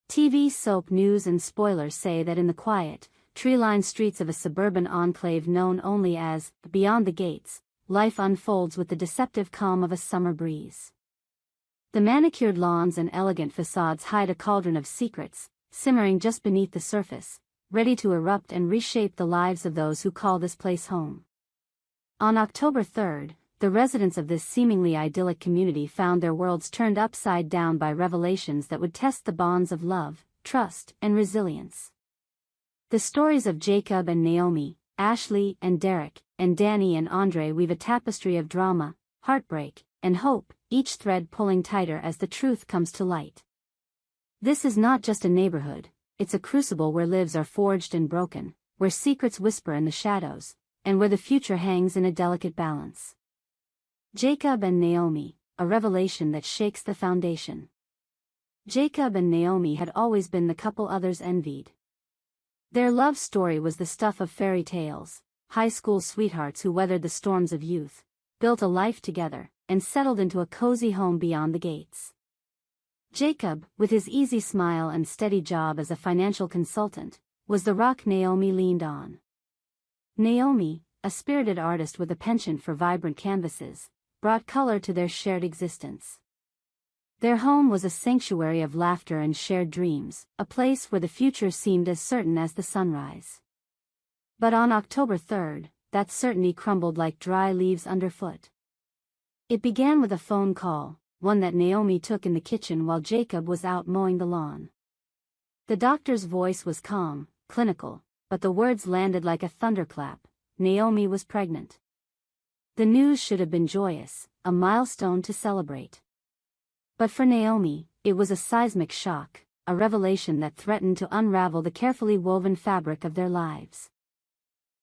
TV soap news and spoilers say that in the quiet, tree-lined streets of a suburban enclave known only as Beyond the Gates, life unfolds with the deceptive calm of a summer breeze. The manicured lawns and elegant facades hide a cauldron of secrets, simmering just beneath the surface, ready to erupt and reshape the lives of those who call this place home. On October 3rd, the residents of this seemingly idyllic community found their worlds turned upside down by revelations that would test the bonds of love, trust, and resilience. The stories of Jacob and Naomi, Ashley and Derek, and Dany and Andre weave a tapestry of drama, heartbreak, and hope, each thread pulling tighter as the truth comes to light. This is not just a neighborhood, it's a crucible where lives are forged and broken, where secrets whisper in the shadows, and where the future hangs in a delicate balance. Jacob and Naomi, a revelation that shakes the foundation. Jacob and Naomi had always been the couple others envied. Their love story was the stuff of fairy tales, high school sweethearts who weathered the storms of youth, built a life together, and settled into a cozy home beyond the gates. Jacob, with his easy smile and steady job as a financial consultant, was the rock Naomi leaned on. Naomi, a spirited artist with a penchant for vibrant canvases, brought color to their shared existence. Their home was a sanctuary of laughter and shared dreams, a place where the future seemed as certain as the sunrise. But on October 3rd, that certainty crumbled like dry leaves underfoot. It began with a phone call, one that Naomi took in the kitchen while Jacob was out mowing the lawn. The doctor's voice was calm, clinical, but the words landed like a thunderclap. Naomi was pregnant. The news should have been joyous, a milestone to celebrate. But for Naomi, it was a seismic shock, a revelation that threatened to unravel the carefully woven fabric of their lives.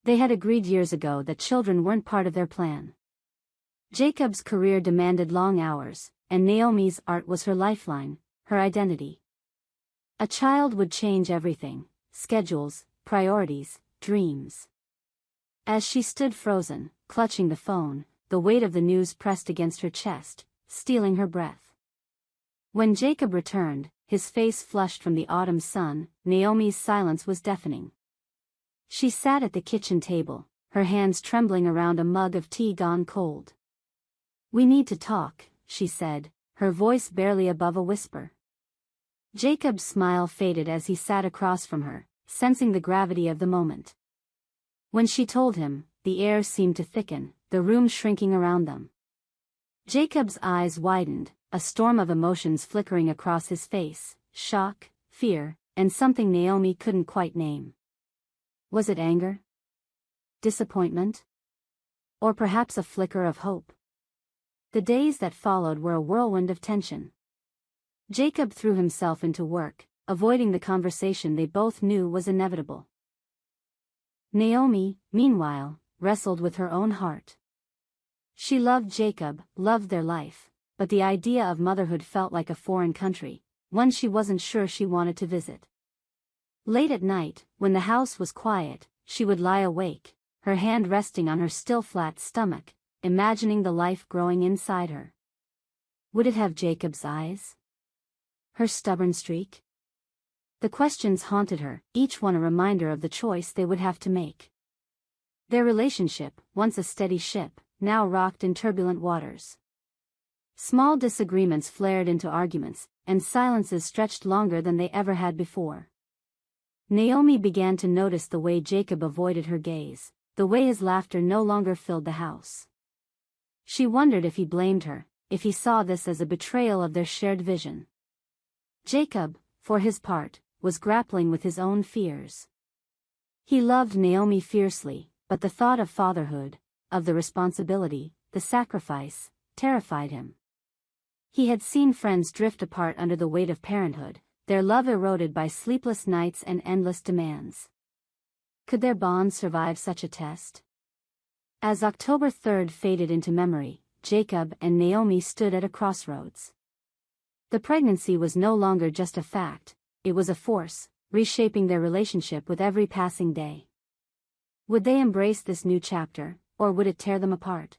They had agreed years ago that children weren't part of their plan. Jacob's career demanded long hours, and Naomi's art was her lifeline, her identity. A child would change everything: schedules, priorities, dreams. As she stood frozen, clutching the phone, the weight of the news pressed against her chest, stealing her breath. When Jacob returned, his face flushed from the autumn sun, Naomi's silence was deafening. She sat at the kitchen table, her hands trembling around a mug of tea gone cold. "We need to talk," she said, her voice barely above a whisper. Jacob's smile faded as he sat across from her, sensing the gravity of the moment. When she told him, the air seemed to thicken, the room shrinking around them. Jacob's eyes widened, a storm of emotions flickering across his face: shock, fear, and something Naomi couldn't quite name. Was it anger? Disappointment? Or perhaps a flicker of hope? The days that followed were a whirlwind of tension. Jacob threw himself into work, avoiding the conversation they both knew was inevitable. Naomi, meanwhile, wrestled with her own heart. She loved Jacob, loved their life, but the idea of motherhood felt like a foreign country, one she wasn't sure she wanted to visit. Late at night, when the house was quiet, she would lie awake, her hand resting on her still flat stomach, imagining the life growing inside her. Would it have Jacob's eyes? Her stubborn streak? The questions haunted her, each one a reminder of the choice they would have to make. Their relationship, once a steady ship, now rocked in turbulent waters. Small disagreements flared into arguments, and silences stretched longer than they ever had before. Naomi began to notice the way Jacob avoided her gaze, the way his laughter no longer filled the house. She wondered if he blamed her, if he saw this as a betrayal of their shared vision. Jacob, for his part, was grappling with his own fears. He loved Naomi fiercely, but the thought of fatherhood, of the responsibility, the sacrifice, terrified him. He had seen friends drift apart under the weight of parenthood, their love eroded by sleepless nights and endless demands. Could their bond survive such a test? As October 3rd faded into memory, Jacob and Naomi stood at a crossroads. The pregnancy was no longer just a fact, it was a force, reshaping their relationship with every passing day. Would they embrace this new chapter, or would it tear them apart?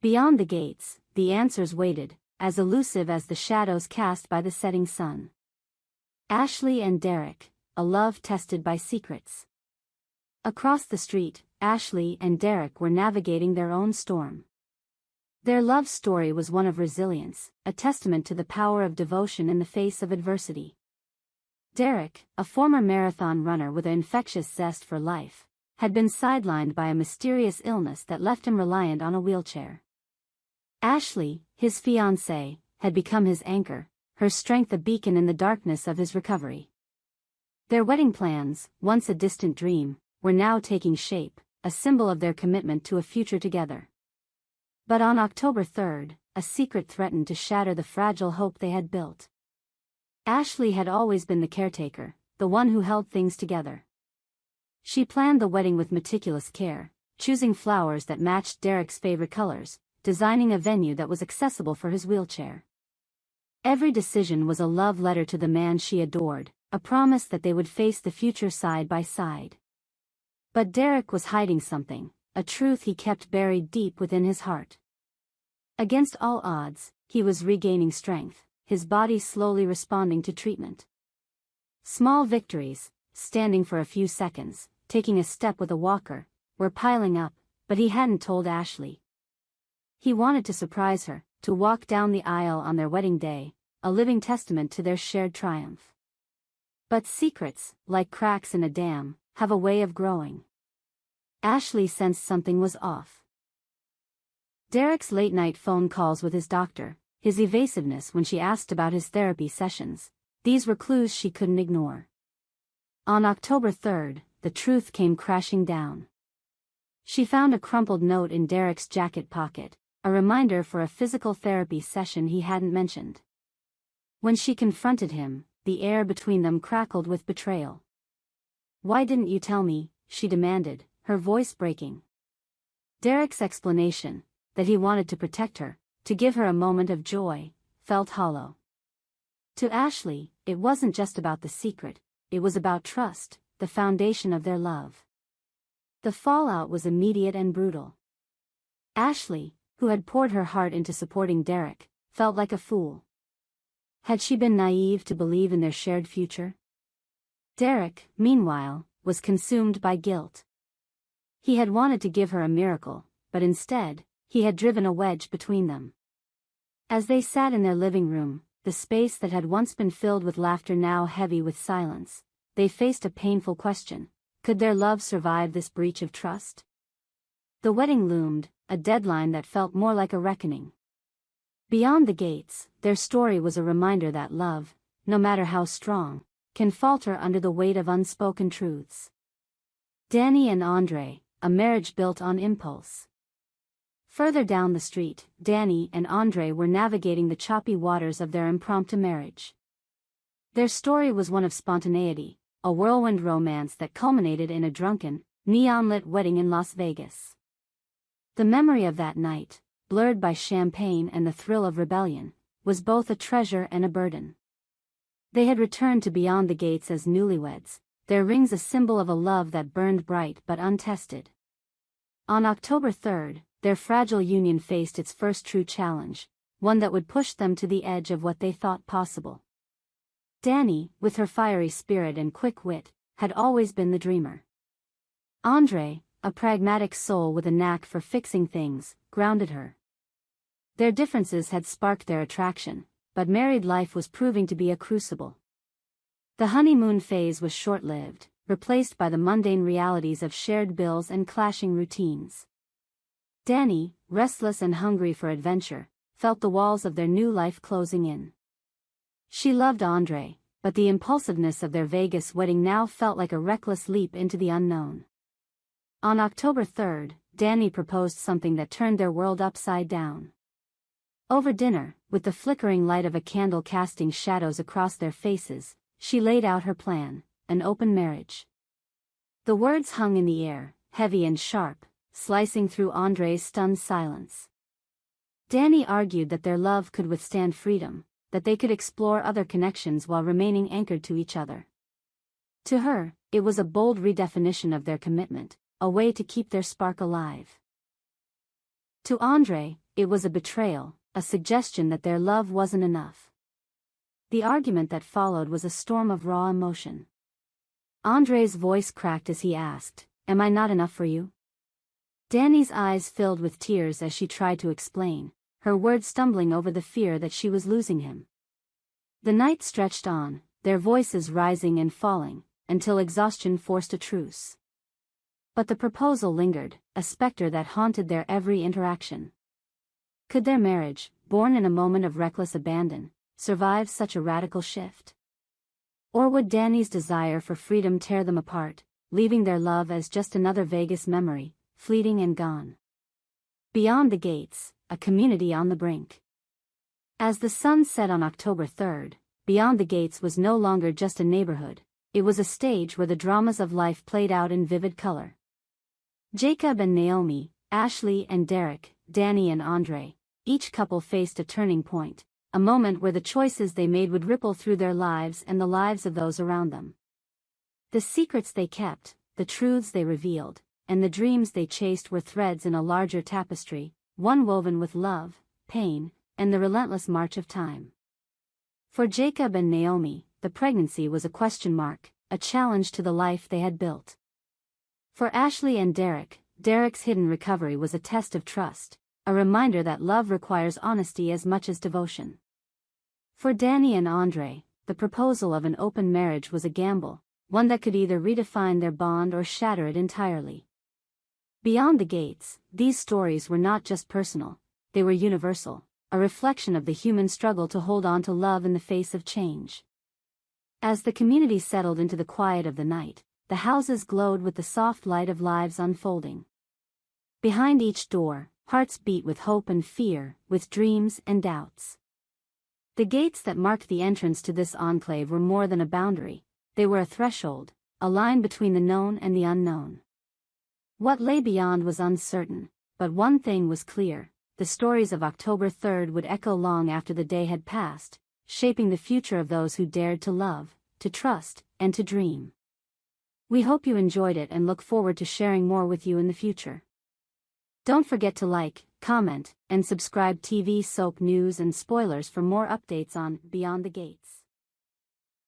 Beyond the gates, the answers waited, as elusive as the shadows cast by the setting sun. Ashley and Derek, a love tested by secrets. Across the street, Ashley and Derek were navigating their own storm. Their love story was one of resilience, a testament to the power of devotion in the face of adversity. Derek, a former marathon runner with an infectious zest for life, had been sidelined by a mysterious illness that left him reliant on a wheelchair. Ashley, his fiancée, had become his anchor, her strength a beacon in the darkness of his recovery. Their wedding plans, once a distant dream, were now taking shape, a symbol of their commitment to a future together. But on October 3rd, a secret threatened to shatter the fragile hope they had built. Ashley had always been the caretaker, the one who held things together. She planned the wedding with meticulous care, choosing flowers that matched Derek's favorite colors, designing a venue that was accessible for his wheelchair. Every decision was a love letter to the man she adored, a promise that they would face the future side by side. But Derek was hiding something, a truth he kept buried deep within his heart. Against all odds, he was regaining strength, his body slowly responding to treatment. Small victories, standing for a few seconds, taking a step with a walker, were piling up, but he hadn't told Ashley. He wanted to surprise her, to walk down the aisle on their wedding day, a living testament to their shared triumph. But secrets, like cracks in a dam, have a way of growing. Ashley sensed something was off. Derek's late-night phone calls with his doctor, his evasiveness when she asked about his therapy sessions, these were clues she couldn't ignore. On October 3rd, the truth came crashing down. She found a crumpled note in Derek's jacket pocket, a reminder for a physical therapy session he hadn't mentioned. When she confronted him, the air between them crackled with betrayal. "Why didn't you tell me?" she demanded, her voice breaking. Derek's explanation, that he wanted to protect her, to give her a moment of joy, felt hollow. To Ashley, it wasn't just about the secret, it was about trust, the foundation of their love. The fallout was immediate and brutal. Ashley, who had poured her heart into supporting Derek, felt like a fool. Had she been naive to believe in their shared future? Derek, meanwhile, was consumed by guilt. He had wanted to give her a miracle, but instead, he had driven a wedge between them. As they sat in their living room, the space that had once been filled with laughter now heavy with silence, they faced a painful question: could their love survive this breach of trust? The wedding loomed, a deadline that felt more like a reckoning. Beyond the gates, their story was a reminder that love, no matter how strong, can falter under the weight of unspoken truths. Dany and Andre, a marriage built on impulse. Further down the street, Dany and Andre were navigating the choppy waters of their impromptu marriage. Their story was one of spontaneity, a whirlwind romance that culminated in a drunken, neon-lit wedding in Las Vegas. The memory of that night, blurred by champagne and the thrill of rebellion, was both a treasure and a burden. They had returned to beyond the gates as newlyweds, their rings a symbol of a love that burned bright but untested. On October 3rd, their fragile union faced its first true challenge, one that would push them to the edge of what they thought possible. Dany, with her fiery spirit and quick wit, had always been the dreamer. Andre, a pragmatic soul with a knack for fixing things, grounded her. Their differences had sparked their attraction, but married life was proving to be a crucible. The honeymoon phase was short-lived, replaced by the mundane realities of shared bills and clashing routines. Dany, restless and hungry for adventure, felt the walls of their new life closing in. She loved Andre, but the impulsiveness of their Vegas wedding now felt like a reckless leap into the unknown. On October 3rd, Dany proposed something that turned their world upside down. Over dinner, with the flickering light of a candle casting shadows across their faces, she laid out her plan: an open marriage. The words hung in the air, heavy and sharp, slicing through Andre's stunned silence. Dany argued that their love could withstand freedom, that they could explore other connections while remaining anchored to each other. To her, it was a bold redefinition of their commitment, a way to keep their spark alive. To Andre, it was a betrayal, a suggestion that their love wasn't enough. The argument that followed was a storm of raw emotion. Andre's voice cracked as he asked, "Am I not enough for you?" Dany's eyes filled with tears as she tried to explain, her words stumbling over the fear that she was losing him. The night stretched on, their voices rising and falling, until exhaustion forced a truce. But the proposal lingered, a specter that haunted their every interaction. Could their marriage, born in a moment of reckless abandon, survive such a radical shift? Or would Dany's desire for freedom tear them apart, leaving their love as just another Vegas memory, fleeting and gone? Beyond the gates, a community on the brink. As the sun set on October 3rd, Beyond the Gates was no longer just a neighborhood, it was a stage where the dramas of life played out in vivid color. Jacob and Naomi, Ashley and Derek, Dany and Andre, each couple faced a turning point, a moment where the choices they made would ripple through their lives and the lives of those around them. The secrets they kept, the truths they revealed, and the dreams they chased were threads in a larger tapestry, one woven with love, pain, and the relentless march of time. For Jacob and Naomi, the pregnancy was a question mark, a challenge to the life they had built. For Ashley and Derek, Derek's hidden recovery was a test of trust, a reminder that love requires honesty as much as devotion. For Dany and Andre, the proposal of an open marriage was a gamble, one that could either redefine their bond or shatter it entirely. Beyond the Gates, these stories were not just personal, they were universal, a reflection of the human struggle to hold on to love in the face of change. As the community settled into the quiet of the night, the houses glowed with the soft light of lives unfolding. Behind each door, hearts beat with hope and fear, with dreams and doubts. The gates that marked the entrance to this enclave were more than a boundary, they were a threshold, a line between the known and the unknown. What lay beyond was uncertain, but one thing was clear, the stories of October 3rd would echo long after the day had passed, shaping the future of those who dared to love, to trust, and to dream. We hope you enjoyed it and look forward to sharing more with you in the future. Don't forget to like, comment, and subscribe TV soap news and spoilers for more updates on Beyond the Gates.